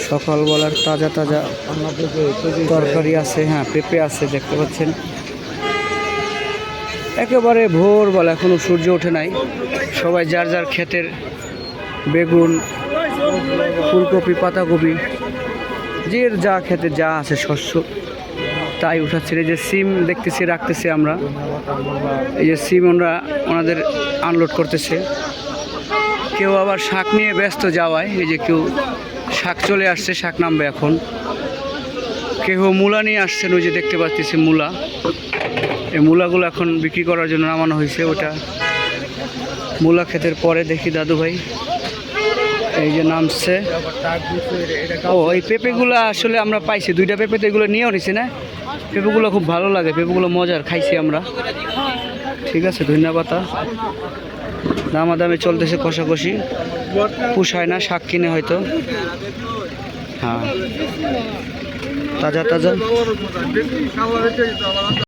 সকালবেলার তাজা তাজা তরকারি আছে, হ্যাঁ পেঁপে আছে দেখতে পাচ্ছেন। একেবারে ভোরবেলা, এখনো সূর্য ওঠে নাই। সবাই যার যার ক্ষেতের বেগুন, ফুলকপি, পাতাকপি, যে যা খেতে যা আছে শস্য তাই উঠাচ্ছে। এই যে সিম দেখতেছি রাখতেছি আমরা, এই যে সিম ওনাদের আনলোড করতেছে। কেউ আবার শাক নিয়ে ব্যস্ত যাওয়ায়, এই যে কেউ শাক চলে আসছে, শাক নামবে এখন। কেউ মূলা নিয়ে আসছেন, ওই যে দেখতে পাচ্ছি মূলা। এই মূলাগুলো এখন বিক্রি করার জন্য নামানো হয়েছে। ওটা মূলা ক্ষেতের পরে দেখি দাদু ভাই এই যে নামছে। ও এই পেঁপেগুলো আসলে আমরা পাইছি, দুইটা পেঁপে তো এগুলো নিয়েও নিছি না। পেঁপেগুলো খুব ভালো লাগে, পেঁপেগুলো মজার, খাইছি আমরা। ঠিক আছে, ধন্যবাদ। দামাদামি চলতেছে, কষাকষি, পুষায় না, শাক কিনে হয়তো। হ্যাঁ, তাজা তাজা।